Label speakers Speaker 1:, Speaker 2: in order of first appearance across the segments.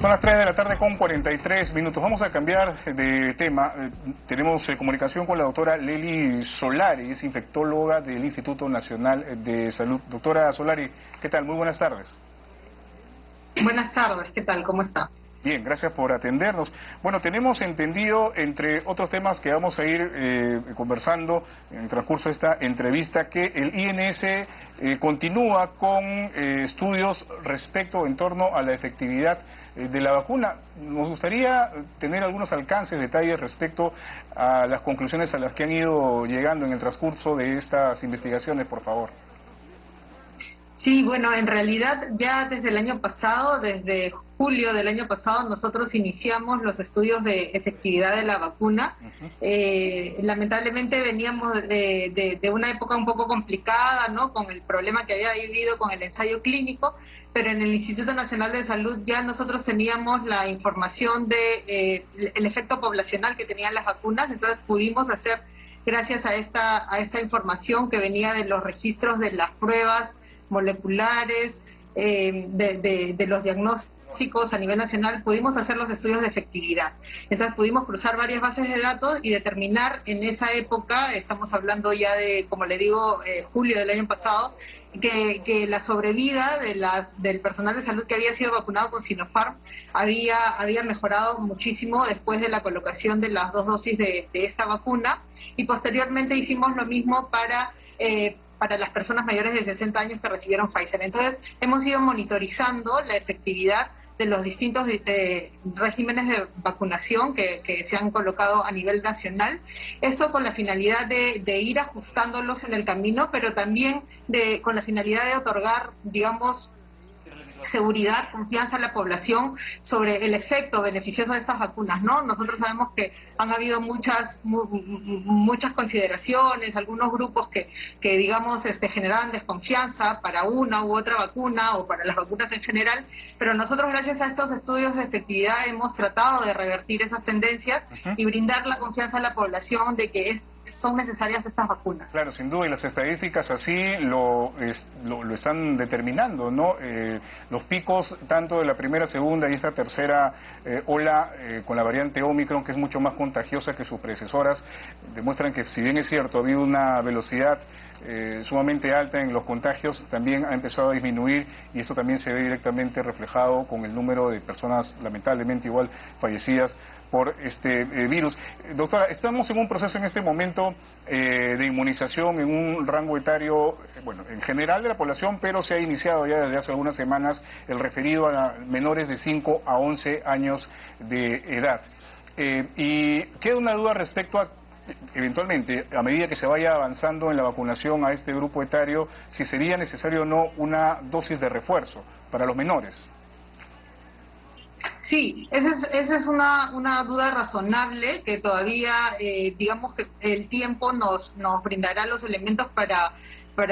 Speaker 1: Son las 3 de la tarde con 43 minutos. Vamos a cambiar de tema. Tenemos comunicación con la doctora Lely Solari, es infectóloga del Instituto Nacional de Salud. Doctora Solari, ¿qué tal? Muy buenas tardes.
Speaker 2: Buenas tardes, ¿qué tal? ¿Cómo está?
Speaker 1: Bien, gracias por atendernos. Bueno, tenemos entendido, entre otros temas que vamos a ir conversando en el transcurso de esta entrevista, que el INS continúa con estudios respecto en torno a la efectividad de la vacuna. Nos gustaría tener algunos alcances, detalles respecto a las conclusiones a las que han ido llegando en el transcurso de estas investigaciones, por favor.
Speaker 2: Sí, bueno, en realidad ya desde el año pasado, desde julio del año pasado, nosotros iniciamos los estudios de efectividad de la vacuna. Lamentablemente veníamos de una época un poco complicada, ¿no?, con el problema que había habido con el ensayo clínico, pero en el Instituto Nacional de Salud ya nosotros teníamos la información de el efecto poblacional que tenían las vacunas, entonces pudimos hacer, gracias a esta información que venía de los registros de las pruebas moleculares, de los diagnósticos a nivel nacional, pudimos hacer los estudios de efectividad. Entonces pudimos cruzar varias bases de datos y determinar en esa época, estamos hablando ya de, como le digo, julio del año pasado, que la sobrevida del personal de salud que había sido vacunado con Sinopharm había mejorado muchísimo después de la colocación de las 2 dosis de esta vacuna, y posteriormente hicimos lo mismo para las personas mayores de 60 años que recibieron Pfizer. Entonces, hemos ido monitorizando la efectividad de los distintos regímenes de vacunación que se han colocado a nivel nacional. Esto con la finalidad de ir ajustándolos en el camino, pero también con la finalidad de otorgar, digamos, seguridad, confianza a la población sobre el efecto beneficioso de estas vacunas, ¿no? Nosotros sabemos que han habido muchas consideraciones, algunos grupos que digamos, generaban desconfianza para una u otra vacuna o para las vacunas en general, pero nosotros, gracias a estos estudios de efectividad, hemos tratado de revertir esas tendencias y brindar la confianza a la población de que son necesarias estas vacunas.
Speaker 1: Claro, sin duda, y las estadísticas así lo están determinando, ¿no? Los picos tanto de la primera, segunda y esta tercera ola con la variante Omicron, que es mucho más contagiosa que sus predecesoras, demuestran que, si bien es cierto, ha habido una velocidad sumamente alta en los contagios, también ha empezado a disminuir, y esto también se ve directamente reflejado con el número de personas lamentablemente igual fallecidas por este virus. Doctora, estamos en un proceso en este momento de inmunización en un rango etario, bueno, en general de la población, pero se ha iniciado ya desde hace algunas semanas el referido a menores de 5 a 11 años de edad. Y queda una duda respecto a, eventualmente, a medida que se vaya avanzando en la vacunación a este grupo etario, si sería necesario o no una dosis de refuerzo para los menores.
Speaker 2: Sí, esa es una duda razonable que todavía, digamos que el tiempo nos brindará los elementos para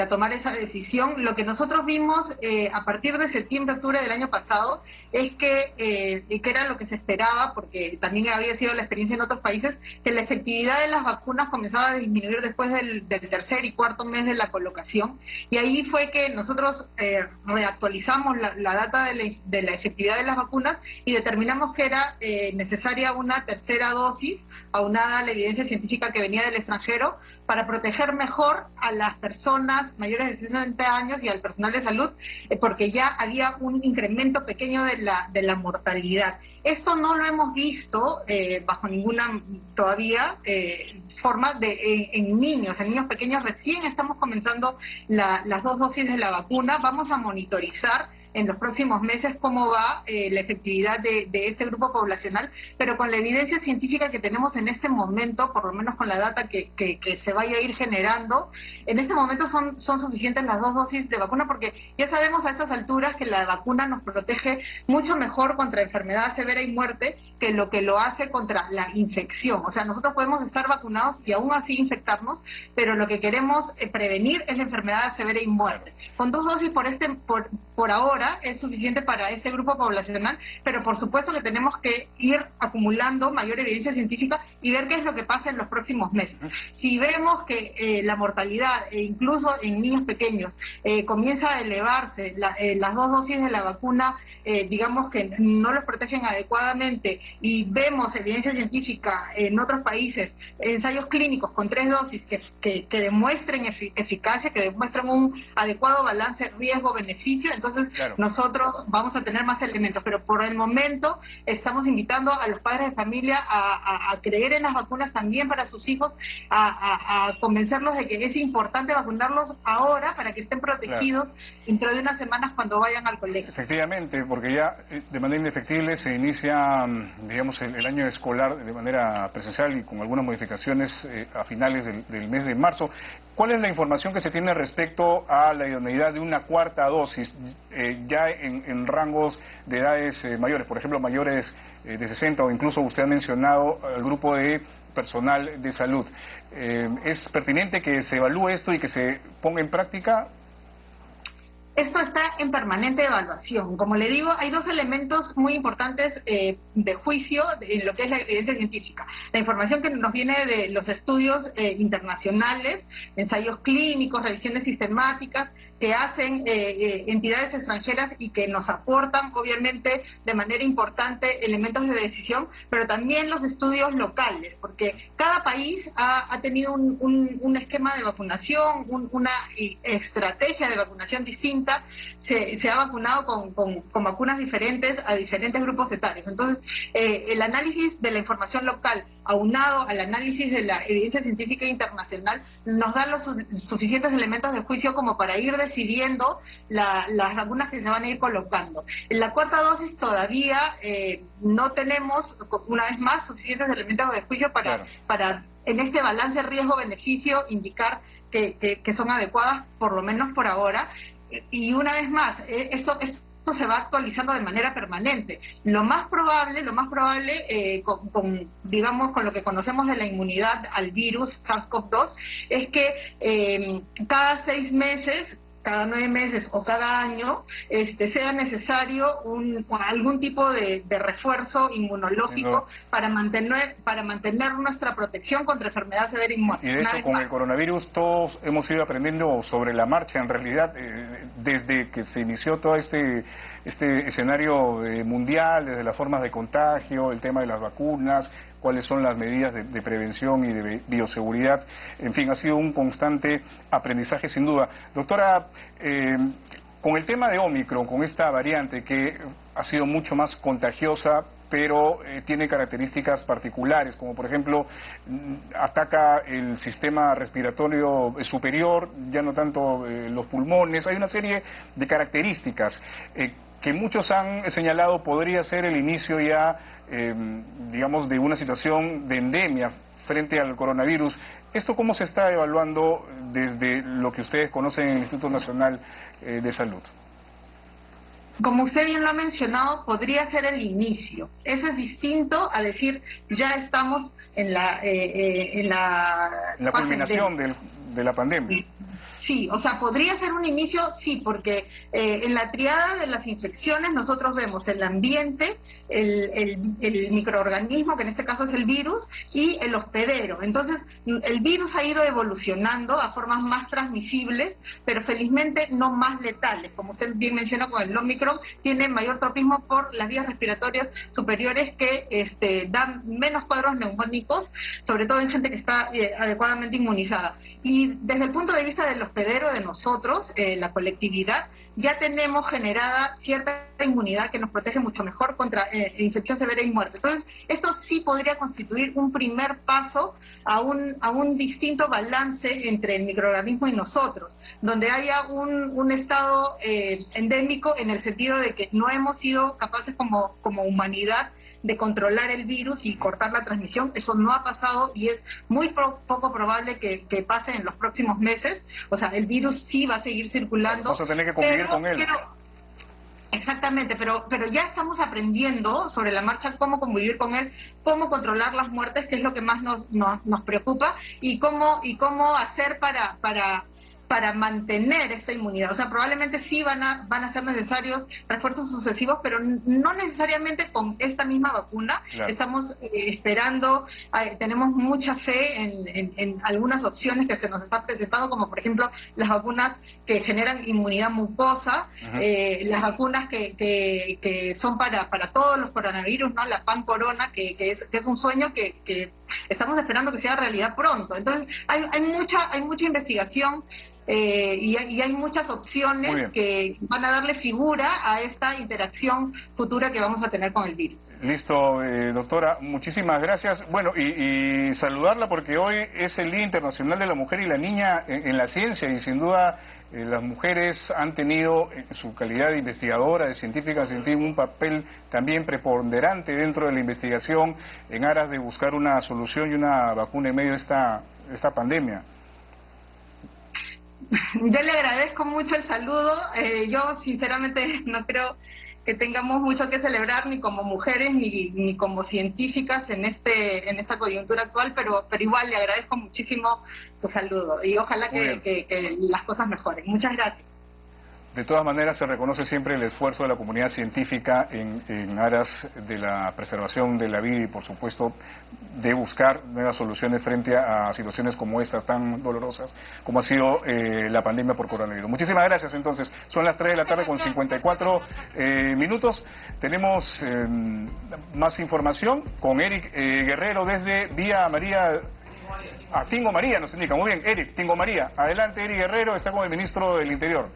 Speaker 2: tomar esa decisión. Lo que nosotros vimos a partir de septiembre-octubre del año pasado es que era lo que se esperaba, porque también había sido la experiencia en otros países, que la efectividad de las vacunas comenzaba a disminuir después del tercer y cuarto mes de la colocación, y ahí fue que nosotros reactualizamos la data de la efectividad de las vacunas y determinamos que era necesaria una tercera dosis, aunada a la evidencia científica que venía del extranjero, para proteger mejor a las personas mayores de 60 años y al personal de salud, porque ya había un incremento pequeño de la mortalidad. Esto no lo hemos visto bajo ninguna todavía forma en niños pequeños. Recién estamos comenzando las 2 dosis de la vacuna. Vamos a monitorizar en los próximos meses cómo va la efectividad de este grupo poblacional, pero con la evidencia científica que tenemos en este momento, por lo menos con la data que se vaya a ir generando, en este momento son suficientes las 2 dosis de vacuna, porque ya sabemos a estas alturas que la vacuna nos protege mucho mejor contra enfermedad severa y muerte que lo hace contra la infección. O sea, nosotros podemos estar vacunados y aún así infectarnos, pero lo que queremos prevenir es la enfermedad severa y muerte. Con 2 dosis por ahora, ahora es suficiente para este grupo poblacional, pero por supuesto que tenemos que ir acumulando mayor evidencia científica y ver qué es lo que pasa en los próximos meses. Si vemos que la mortalidad, incluso en niños pequeños, comienza a elevarse, las 2 dosis de la vacuna, digamos que no los protegen adecuadamente, y vemos evidencia científica en otros países, ensayos clínicos con 3 dosis que demuestren eficacia, que demuestren un adecuado balance riesgo-beneficio, entonces
Speaker 1: claro,
Speaker 2: nosotros vamos a tener más elementos. Pero por el momento estamos invitando a los padres de familia a creer en las vacunas también para sus hijos, a convencerlos de que es importante vacunarlos ahora para que estén protegidos dentro de unas semanas cuando vayan al colegio.
Speaker 1: Efectivamente, porque ya de manera indefectible se inicia, digamos, el año escolar de manera presencial y con algunas modificaciones a finales del mes de marzo. ¿Cuál es la información que se tiene respecto a la idoneidad de una cuarta dosis ya en rangos de edades mayores, por ejemplo, mayores de 60, o incluso usted ha mencionado al grupo de personal de salud? ¿Es pertinente que se evalúe esto y que se ponga en práctica?
Speaker 2: Esto está en permanente evaluación. Como le digo, hay 2 elementos muy importantes de juicio en lo que es la evidencia científica. La información que nos viene de los estudios internacionales, ensayos clínicos, revisiones sistemáticas que hacen entidades extranjeras y que nos aportan, obviamente, de manera importante elementos de decisión, pero también los estudios locales, porque cada país ha tenido un esquema de vacunación, una estrategia de vacunación distinta, se ha vacunado con vacunas diferentes a diferentes grupos etarios. Entonces, el análisis de la información local, aunado al análisis de la evidencia científica internacional, nos da los suficientes elementos de juicio como para ir decidiendo las vacunas que se van a ir colocando. En la cuarta dosis todavía no tenemos, una vez más, suficientes elementos de juicio para en este balance riesgo-beneficio indicar que son adecuadas, por lo menos por ahora. Y una vez más, esto se va actualizando de manera permanente. Lo más probable, digamos, con lo que conocemos de la inmunidad al virus SARS-CoV-2, es que cada 6 meses, cada 9 meses o cada año sea necesario algún tipo de refuerzo inmunológico para mantener nuestra protección contra enfermedad severa y muerte.
Speaker 1: Y de hecho, con el coronavirus todos hemos ido aprendiendo sobre la marcha, en realidad, desde que se inició todo este escenario mundial, desde las formas de contagio, el tema de las vacunas, cuáles son las medidas de prevención y de bioseguridad. En fin, ha sido un constante aprendizaje sin duda. Doctora, con el tema de Omicron, con esta variante que ha sido mucho más contagiosa, pero tiene características particulares, como por ejemplo ataca el sistema respiratorio superior, ya no tanto los pulmones. Hay una serie de características que muchos han señalado podría ser el inicio ya, digamos, de una situación de endemia frente al coronavirus. ¿Esto cómo se está evaluando desde lo que ustedes conocen en el Instituto Nacional de Salud?
Speaker 2: Como usted bien lo ha mencionado, podría ser el inicio. Eso es distinto a decir ya estamos en la
Speaker 1: culminación de la pandemia.
Speaker 2: Sí, o sea, podría ser un inicio, sí, porque en la triada de las infecciones nosotros vemos el ambiente, el microorganismo, que en este caso es el virus, y el hospedero. Entonces, el virus ha ido evolucionando a formas más transmisibles, pero felizmente no más letales. Como usted bien mencionó con el Omicron, tiene mayor tropismo por las vías respiratorias superiores que dan menos cuadros neumónicos, sobre todo en gente que está adecuadamente inmunizada. Y desde el punto de vista del hospedero de nosotros, la colectividad, ya tenemos generada cierta inmunidad que nos protege mucho mejor contra infección severa y muerte. Entonces, esto sí podría constituir un primer paso a un distinto balance entre el microorganismo y nosotros, donde haya un estado endémico, en el sentido de que no hemos sido capaces como humanidad de controlar el virus y cortar la transmisión. Eso no ha pasado y es muy poco probable que pase en los próximos meses. O sea, el virus sí va a seguir circulando.
Speaker 1: Vamos a tener que convivir con él.
Speaker 2: Exactamente, pero ya estamos aprendiendo sobre la marcha cómo convivir con él, cómo controlar las muertes, que es lo que más nos preocupa, y cómo hacer para para mantener esta inmunidad. O sea, probablemente sí van a ser necesarios refuerzos sucesivos, pero no necesariamente con esta misma vacuna.
Speaker 1: Claro.
Speaker 2: Estamos esperando, tenemos mucha fe en algunas opciones que se nos están presentando, como por ejemplo las vacunas que generan inmunidad mucosa, las vacunas que son para todos los coronavirus, ¿no? La pan-corona, que es un sueño que estamos esperando que sea realidad pronto. Entonces, hay mucha investigación y hay muchas opciones que van a darle figura a esta interacción futura que vamos a tener con el virus.
Speaker 1: Listo, doctora, muchísimas gracias. Bueno, y saludarla porque hoy es el Día Internacional de la Mujer y la Niña en la Ciencia, y sin duda las mujeres han tenido, en su calidad de investigadora, de científicas, en fin, un papel también preponderante dentro de la investigación en aras de buscar una solución y una vacuna en medio de esta pandemia.
Speaker 2: Yo le agradezco mucho el saludo. Yo sinceramente no creo que tengamos mucho que celebrar ni como mujeres ni como científicas en esta coyuntura actual, pero igual le agradezco muchísimo su saludo y ojalá que las cosas mejoren. Muchas gracias.
Speaker 1: De todas maneras, se reconoce siempre el esfuerzo de la comunidad científica en aras de la preservación de la vida y, por supuesto, de buscar nuevas soluciones frente a situaciones como esta, tan dolorosas como ha sido la pandemia por coronavirus. Muchísimas gracias, entonces. Son las 3 de la tarde con 54 minutos. Tenemos más información con Eric Guerrero desde Vía María... Tingo María nos indica. Muy bien, Eric, Tingo María. Adelante, Eric Guerrero, está con el ministro del Interior.